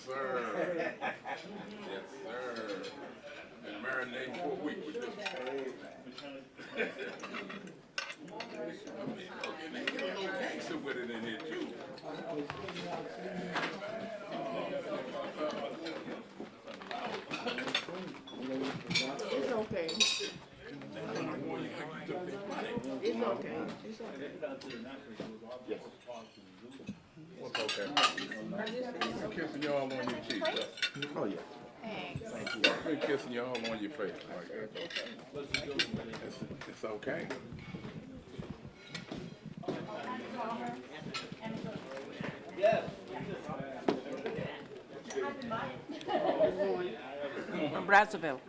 Yes, sir. Yes, sir. Been marinating for a week with this. They get a little gangster with it in here, too. It's okay. It's okay. It's okay. What's okay? I'm kissing y'all on your cheek. Oh, yeah. Thanks. I've been kissing y'all on your face like that. It's okay. From Brazzaville.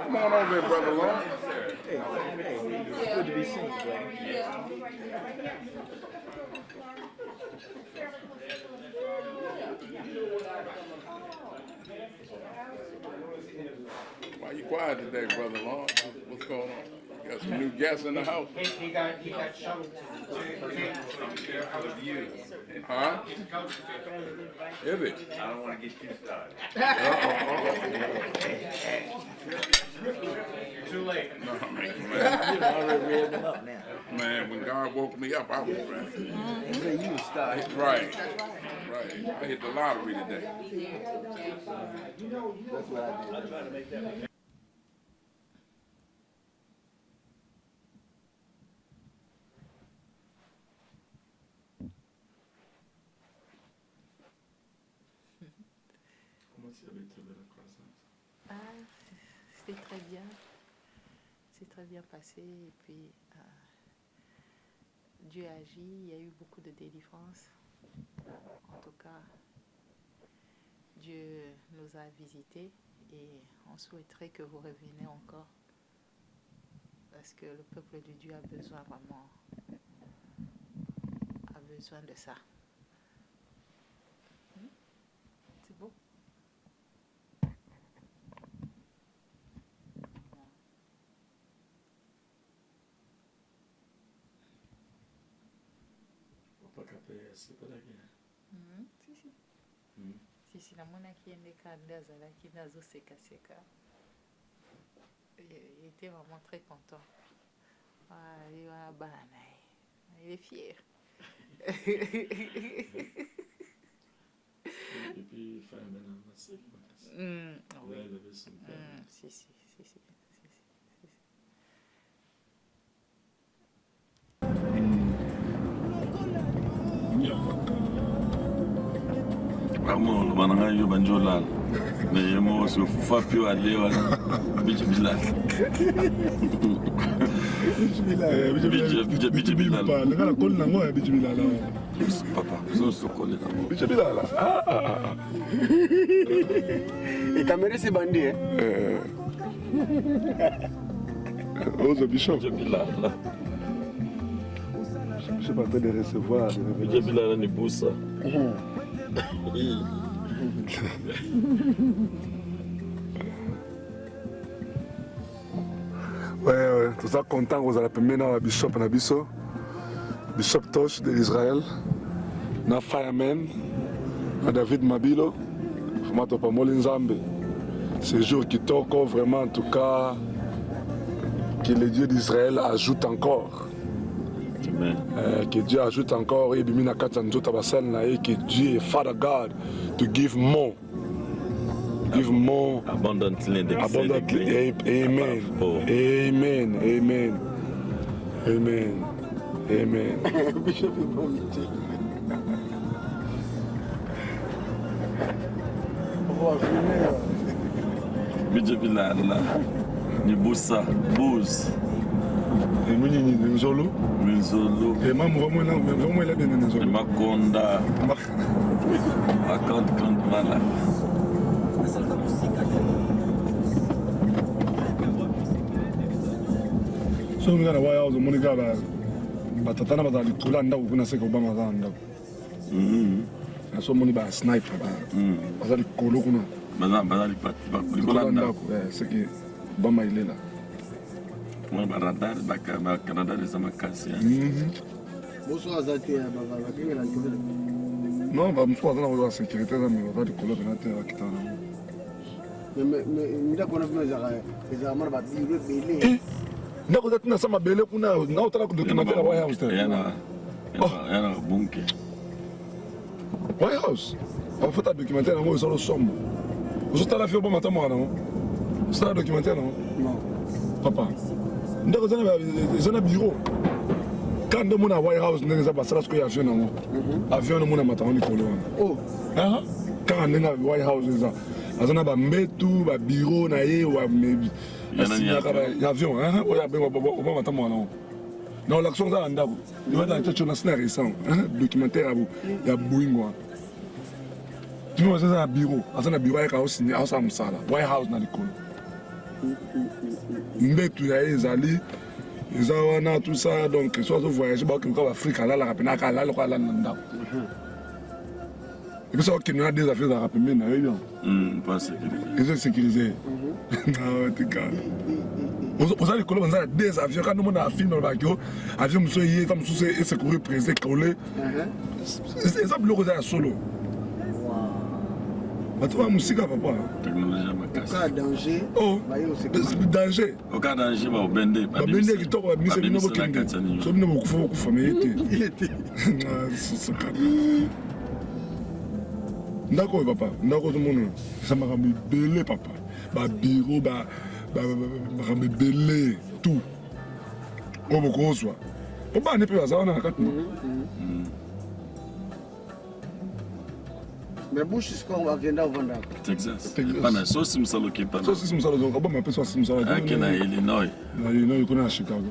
Come on over here, Brother Lawrence. Hey, good to be seen, bro. Why you quiet today, Brother Lawrence? What's going on? You got some new guests in the house? He got shuttled to you. Huh? Is it? I don't want to get you started. Too late. No, man. You already read them up now. Man, when God woke me up, I was ready. You was started. Right. Right. I hit the lottery today. That's what I did. Comment tu avais trouvé la croissance? Ah, c'était très bien. C'est très bien passé. Et puis, Dieu agit. Il y a eu beaucoup de délivrance. En tout cas, Dieu nous a visités et on souhaiterait que vous reveniez encore. Parce que le peuple de Dieu a besoin vraiment, a besoin de ça. C'est beau. Pas capé, c'est pas la guerre. Si, si. Mm. Si namonaki ye nde kanda azalaki nazosekaseka. Il était vraiment très content. Ah, il va bana. Il est fier. Et puis, il fait un ménage massif. Oui. Il a élevé son père. Si. Amo, mananga yo banjolan. Ne yemo so fapio alewa. Bijibila. Bijibila. Ngala koli nango ya bijibila la. Papa, so kole na mo. Bijibila la. Ikamere si bandi, eh? Ose Bishop. Bijibila. Je suis pas en train de recevoir des révélations. Bijibila ni busa. Ouais, tout ça content vous allez maintenant à Bishop na biso. Bishop Tosh de Israël. Na Fireman. Na David Mabilo. Vraiment to pa Molinzambe. Ce jour qui toko vraiment en tout cas que le Dieu d'Israël ajoute encore. Amen. Que Dieu ajoute encore et bimina katanzota basal na et que Dieu est Father God to give more. Give more Abundantly. abundantly. Amen. Oh. Amen. Amen. Amen. Amen. Bishop est bon métier. On va finir. Bijibila la. Ni busa. Booze. Et moi, ni Nzolo. Minzolo. Et moi, vraiment, il a bien Nzolo. Makonda. Account mala. So, we got a while, the money got a. But the time about the Kulanda, we're going to say Obama. So, money by a sniper. Was that the Kolokuna? bazali likola ndako soki bama ile là baradar bacanada eza makasi Bonsoir Zate, bakengela likolo. non bamosuku aza na sécurité eza me baza likolo pena te bakita nango ndako wana mpena ezalaka mana babiro ebele. ndako eza tina sa mabele kuna nga otala documentaire ya White House te yana bunke White House bafota documentaire yango ezala osombo ozotala fio bomata mwana nango osala documentaire nango papa ndako eza na bureau quand nde mona White House ndenge eza basala sikoyo avion nango avion no mona matango likolo wana kaka ndenge White House eza aza na bambetu babiro na ye asinyaka avion oyo abenga obamata mwana nango na olaction eza na ndako ebatala coco na sina récent documentaire ya boeing wana timi aza na bureau aza na bureau ayaka aosala mosala White House na likolo mbetu na ye ezali eza wana tout ça donc so azovoyage baokende baafrike alalaka pena aka alali ko alali na ndako epesi akokende na des affaires ezalaka pembeni na yo bien eza sécurisé tikala oza likolo banza na des avions kandi omona afilme alobaki o avion mosusu eye eza mosusu esecouri prése ekole eza biloko eza ya solo bato ba mosika papa danger babende kitoko babimisa bino bokende so bino bokufa bokufa me ye te ndako oyo papa ndako ozomona eza makambo ebele papa babiro makambo ebele tout oyo bokozwa obani mpe baza wana na kati Mais Bush siko akenda uvanda. Texas. Pana sosi msalo kipana. Sosi msalo zonka ba mapeso sosi msalo. Akina Illinois. Na Illinois kuna Chicago.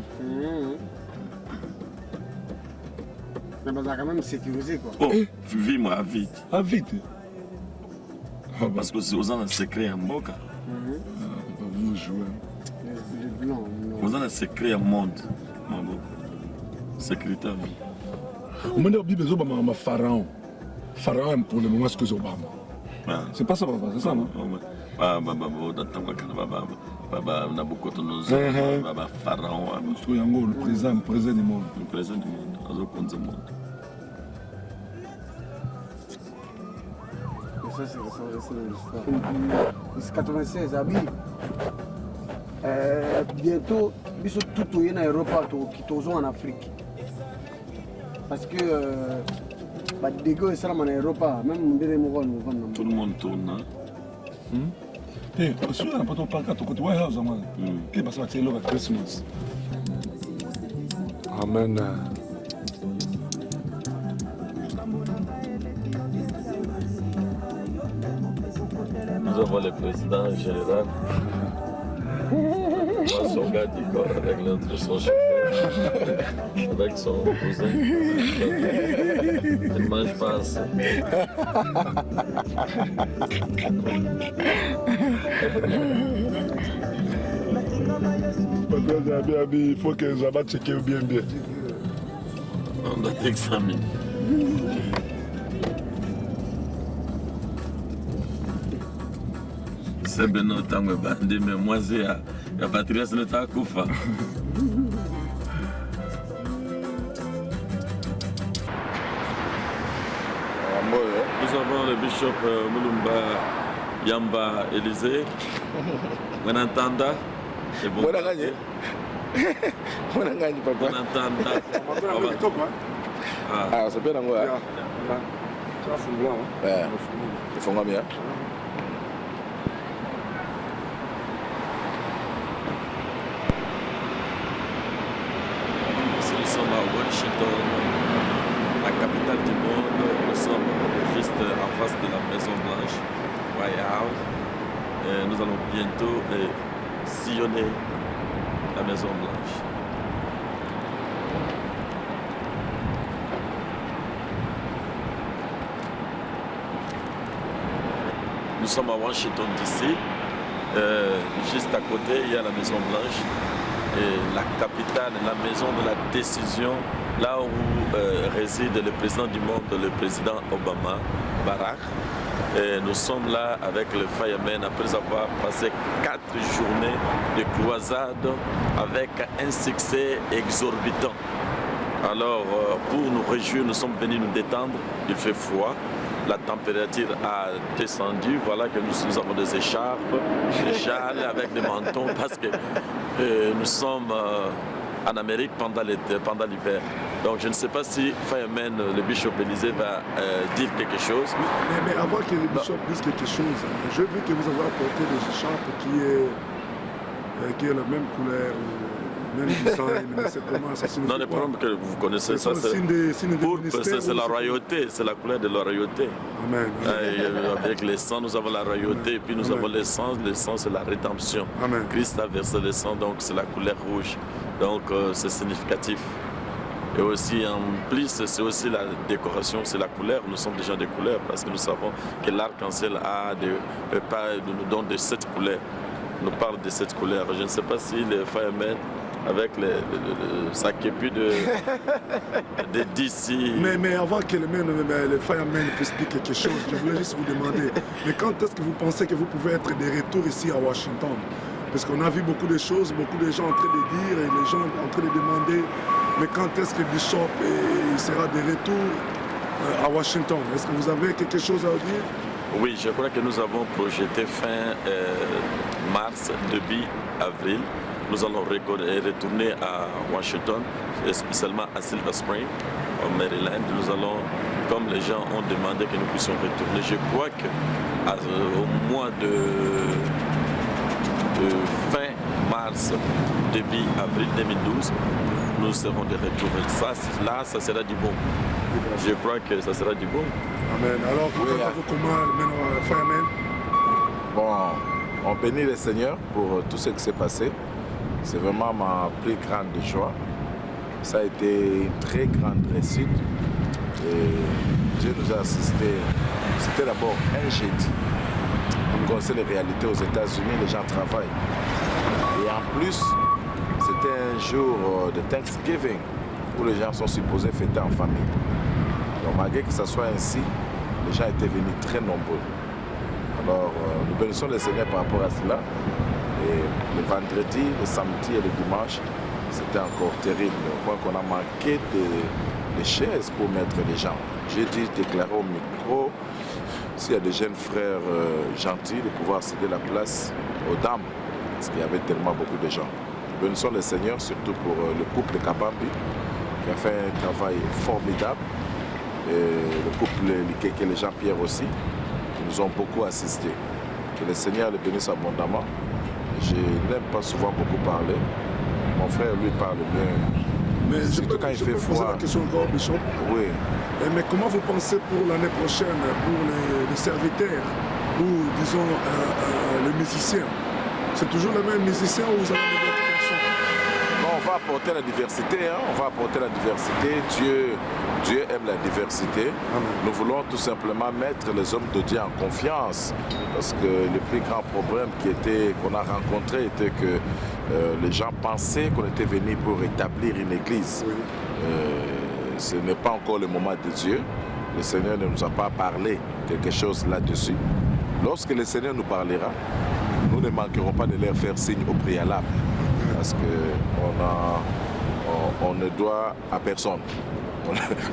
Mais baza quand même sécurisé quoi. Oh, vivre à vite. À vite. Parce que c'est aux gens secret en boca. Vous jouez. Non. Aux gens secret en monde. Mon beau. Sécurité à vie. On m'a dit au Bible zoba ma pharaon. Pharaon pour le moment ce que Obama. C'est pas ça papa, c'est ça non? Pharaon. Le président du monde. Le président du monde. Ça c'est l'histoire. C'est 96 Abi. Bientôt, biso tout est en Europe, tout en Afrique. Parce que dégo ça en Europe, même tout le monde tourne. Eh, si on n'a pas ton parc à ton côté, White House, et parce que c'est le Christmas. Amen. Nous avons le président général, son gars du corps avec son chauffeur, avec son cousin. Il ne mange pas assez. Il faut que je vais checker bien. On doit t'examiner. C'est bien autant que bandit, mais moi c'est la patrie, c'est le Takoufa. Nous avons le bishop Mulumba Yamba Élysée, Mwenantanda. Mwenanganye. Mwenanganye papa. Mwenantanda. Ah, c'est bien ngo. Ça c'est blanc. Ouais. Ils font combien? Nous sommes à Washington, la capitale du monde. Nous sommes juste en face de la Maison Blanche, White House. Et nous allons bientôt sillonner la Maison Blanche. Nous sommes à Washington DC. Juste à côté, il y a la Maison Blanche. Et la capitale, la maison de la décision, là où réside le président du monde, le président Obama, Barack. Et nous sommes là avec le Firemen après avoir passé 4 journées de croisade avec un succès exorbitant. Alors, pour nous réjouir, nous sommes venus nous détendre. Il fait froid. La température a descendu. Voilà que nous avons des écharpes, des châles avec des mentons parce que nous sommes en Amérique pendant l'hiver. Donc je ne sais pas si Fireman, le bishop Élysée, va dire quelque chose. Mais avant que le bishop dise quelque chose, j'ai vu que vous avez apporté des écharpes qui est la même couleur, même design, mais c'est comment ça signifie Non, le problème que vous connaissez, ça c'est pourpre, c'est la royauté, c'est la couleur de la royauté. Amen. Avec les sangs, nous avons la royauté, et puis nous avons les sangs c'est la rédemption. Amen. Christ a versé le sang, donc c'est la couleur rouge. Donc c'est significatif. Et aussi, en plus, c'est aussi la décoration, c'est la couleur. Nous sommes des gens de couleur parce que nous savons que l'arc-en-ciel nous donne de cette couleur. Nous parle de cette couleur. Je ne sais pas si les Firemen, avec sa képi de DC. Mais avant que le Firemen puisse dire quelque chose, je voulais juste vous demander, mais quand est-ce que vous pensez que vous pouvez être de retour ici à Washington? Parce qu'on a vu beaucoup de choses, beaucoup de gens en train de dire, et les gens en train de demander, mais quand est-ce que le Bishop sera de retour à Washington? Est-ce que vous avez quelque chose à dire? Oui, je crois que nous avons projeté fin mars, début avril. Nous allons retourner à Washington, spécialement à Silver Spring, au Maryland. Nous allons, comme les gens ont demandé que nous puissions retourner, je crois qu'au mois de fin mars, début avril 2012, nous serons de retour. Ça sera du bon. Je crois que ça sera du bon. Amen. Alors, vous comment maintenant, Fireman? Bon, on bénit le Seigneur pour tout ce qui s'est passé. C'est vraiment ma plus grande joie. Ça a été une très grande réussite. Et Dieu nous a assisté. C'était d'abord un jeudi. Vous connaissez les réalités aux États-Unis, les gens travaillent. Et en plus, c'était un jour de Thanksgiving où les gens sont supposés fêter en famille. Donc malgré que ça soit ainsi, les gens étaient venus très nombreux. Alors nous bénissons le Seigneur par rapport à cela. Et le vendredi, le samedi et le dimanche, c'était encore terrible. Je crois qu'on a manqué de chaises pour mettre les gens. J'ai dit, déclarer au micro, s'il y a des jeunes frères gentils, de pouvoir céder la place aux dames, parce qu'il y avait tellement beaucoup de gens. Nous bénissons le Seigneur, surtout pour le couple Kabambi, qui a fait un travail formidable. Et le couple Likeke et les Jean-Pierre aussi, qui nous ont beaucoup assistés. Que le Seigneur les bénisse abondamment. Je n'aime pas souvent beaucoup parler. Mon frère, lui, parle bien. Mais surtout quand il fait froid. Poser la question encore, Bishop. Oui. Mais comment vous pensez pour l'année prochaine, pour les serviteurs ou, disons, les musiciens? C'est toujours les mêmes musiciens ou vous avez d'autres personnes? Bon, on va apporter la diversité. On va apporter la diversité. Dieu aime la diversité. Amen. Nous voulons tout simplement mettre les hommes de Dieu en confiance. Parce que le plus grand problème qu'on a rencontré était que les gens pensaient qu'on était venu pour établir une église. Oui. Ce n'est pas encore le moment de Dieu. Le Seigneur ne nous a pas parlé quelque chose là-dessus. Lorsque le Seigneur nous parlera, nous ne manquerons pas de leur faire signe au préalable. Parce qu'on ne doit à personne.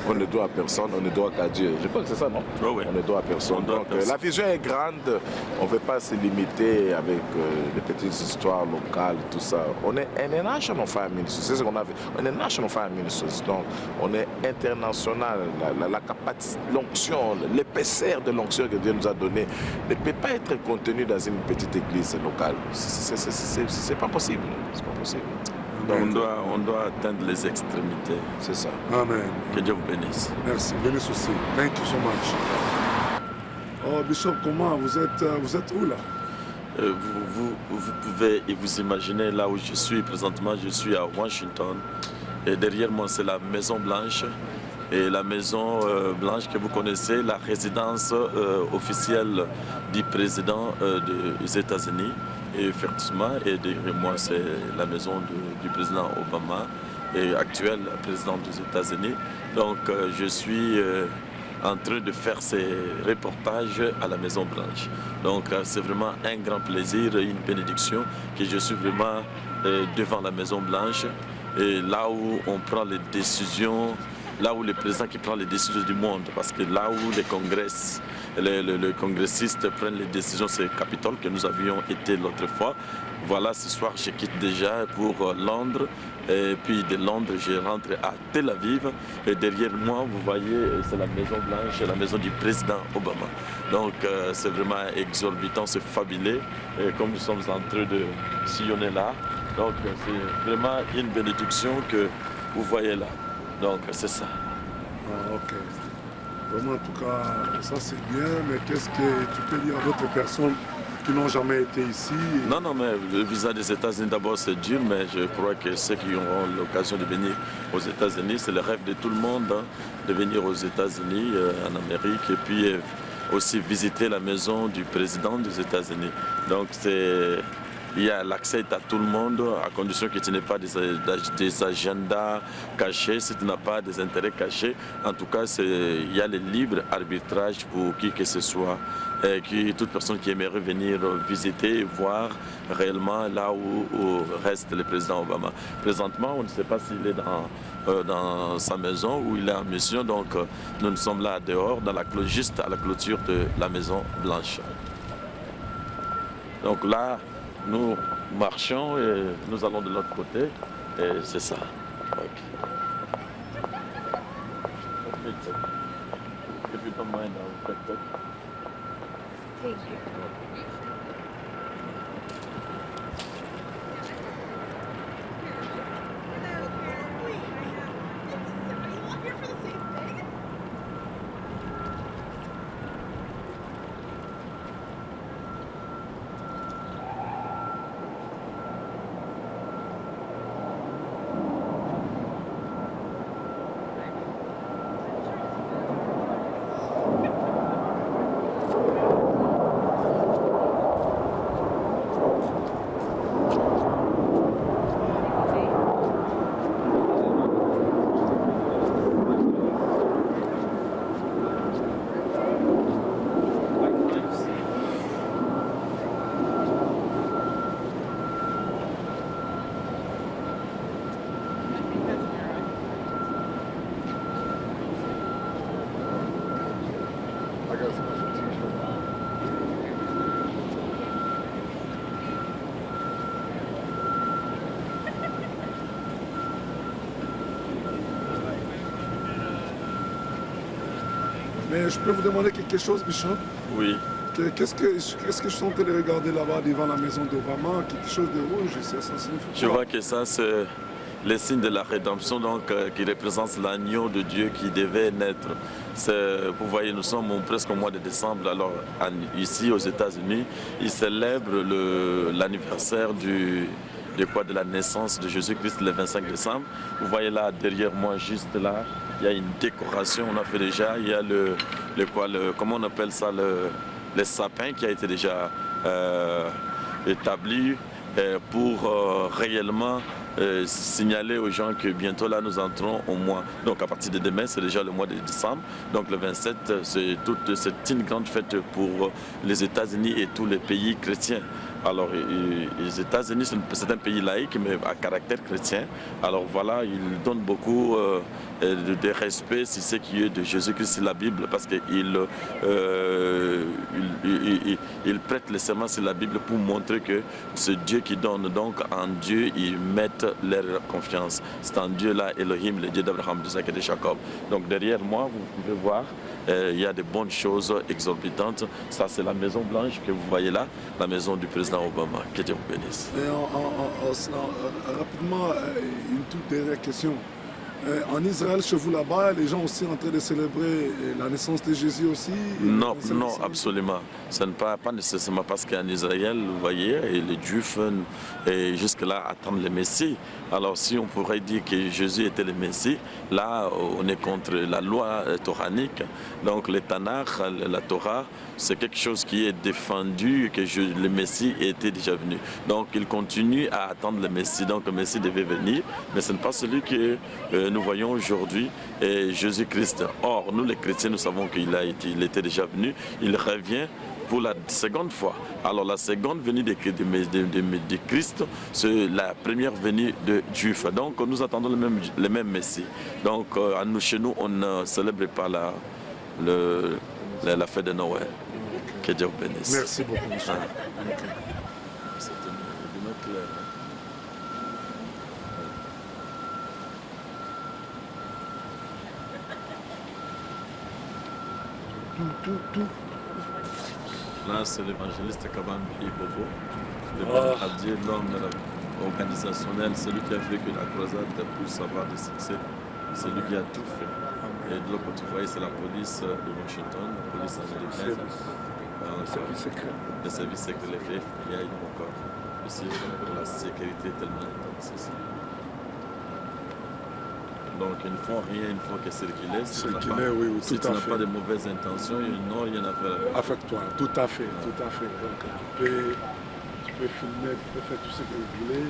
On ne doit à personne, on ne doit qu'à Dieu. Je crois que c'est ça, non? Oh oui. On ne doit à personne. Donc la vision est grande. On ne veut pas se limiter avec les petites histoires locales, tout ça. On est un national fire ministry. C'est ce qu'on a fait. On est national fire ministry. Donc on est international. La capacité, l'onction, l'épaisseur de l'onction que Dieu nous a donnée ne peut pas être contenue dans une petite église locale. C'est pas possible. C'est pas possible. On doit atteindre les extrémités. C'est ça. Amen. Que Dieu vous bénisse. Merci. Bénisse aussi. Thank you so much. Oh, Bishop, comment vous êtes où là? Vous pouvez vous imaginer là où je suis présentement. Je suis à Washington. Et derrière moi, c'est la Maison Blanche. Et la Maison Blanche que vous connaissez, la résidence officielle du président des États-Unis. Et effectivement, et derrière moi, c'est la maison du président Obama et actuel président des États-Unis. Donc, je suis en train de faire ces reportages à la Maison Blanche. Donc c'est vraiment un grand plaisir, une bénédiction que je suis vraiment devant la Maison Blanche, et là où on prend les décisions, là où le président qui prend les décisions du monde, parce que là où les congressistes prennent les décisions, c'est le Capitole que nous avions été l'autre fois. Voilà, ce soir je quitte déjà pour Londres, et puis de Londres je rentre à Tel Aviv, et derrière moi vous voyez c'est la Maison Blanche, la maison du président Obama. Donc c'est vraiment exorbitant, c'est fabuleux, et comme nous sommes en train de sillonner là, donc c'est vraiment une bénédiction que vous voyez là. Donc c'est ça. Ah, ok. Vraiment, en tout cas, ça c'est bien, mais qu'est-ce que tu peux dire à d'autres personnes qui n'ont jamais été ici? Non, non, mais le visa des États-Unis d'abord c'est dur, mais je crois que ceux qui auront l'occasion de venir aux États-Unis, c'est le rêve de tout le monde, hein, de venir aux États-Unis, en Amérique, et puis aussi visiter la maison du président des États-Unis. Donc l'accès est à tout le monde, à condition que tu n'aies pas des agendas cachés, si tu n'as pas des intérêts cachés. En tout cas, il y a le libre arbitrage pour qui que ce soit, toute personne qui aimerait venir visiter et voir réellement là où reste le président Obama. Présentement, on ne sait pas s'il est dans sa maison ou il est en mission, donc nous sommes là dehors, juste à la clôture de la Maison Blanche. Donc là, nous marchons et nous allons de l'autre côté, et c'est ça. Okay. If you don't mind, I'll take that. Thank you. Mais je peux vous demander quelque chose, Bishop? Oui. Qu'est-ce que je suis en train de regarder là-bas devant la maison d'Obama? Quelque chose de rouge, ça signifie quoi? Je vois que ça, c'est le signe de la rédemption, donc, qui représente l'agneau de Dieu qui devait naître. Vous voyez, nous sommes presque au mois de décembre. Alors, ici aux États-Unis, ils célèbrent l'anniversaire de la naissance de Jésus-Christ le 25 décembre. Vous voyez là, derrière moi, juste là, il y a une décoration, on a fait déjà. Il y a comment on appelle ça, le sapin qui a été déjà établi pour réellement signaler aux gens que bientôt là nous entrons au mois. Donc à partir de demain, c'est déjà le mois de décembre. Donc le 27, c'est une grande fête pour les États-Unis et tous les pays chrétiens. Alors les États-Unis, c'est un pays laïque mais à caractère chrétien. Alors voilà, ils donnent beaucoup de respect si ce qui est de Jésus-Christ, c'est la Bible, parce qu'ils prêtent le serment sur la Bible pour montrer que c'est Dieu qui donne. Donc en Dieu, ils mettent leur confiance. C'est en Dieu là, Elohim, le Dieu d'Abraham, d'Isaac et de Jacob. Donc derrière moi, vous pouvez voir, il y a de bonnes choses exorbitantes. Ça, c'est la Maison Blanche que vous voyez là, la maison du président Obama. Que Dieu vous bénisse. Et rapidement, une toute dernière question. En Israël, chez vous là-bas, les gens aussi en train de célébrer la naissance de Jésus aussi? Non, non, absolument. Ce n'est pas nécessairement parce qu'en Israël, vous voyez, les Juifs jusque-là attendent le Messie. Alors si on pourrait dire que Jésus était le Messie, là on est contre la loi toranique. Donc le Tanakh, la Torah, c'est quelque chose qui est défendu, que le Messie était déjà venu. Donc il continue à attendre le Messie. Donc le Messie devait venir, mais ce n'est pas celui que nous voyons aujourd'hui Jésus-Christ. Or, nous les chrétiens, nous savons qu'il était déjà venu, il revient pour la seconde fois. Alors la seconde venue de Christ, c'est la première venue de Juifs. Donc nous attendons le même Messie. Donc chez nous, on ne célèbre pas la fête de Noël. Que Dieu vous bénisse. Merci beaucoup, monsieur. C'est une autre claire. Tout. Là, c'est l'évangéliste Kabambi Bobo, le bombardier, l'homme organisationnel, celui qui a fait que la croisade puisse avoir des succès, c'est lui qui a tout fait. Et de l'autre côté, vous voyez, c'est la police de Washington, la police américaine, le service secret, les FBI, encore aussi pour la sécurité tellement intense ici. Donc ils ne font rien, ils ne font que circuler. Si tu n'as pas de mauvaises intentions, ils n'ont rien à faire avec. Affecte-toi, tout à fait. Donc tu peux filmer, tu peux faire tout ce que vous voulez.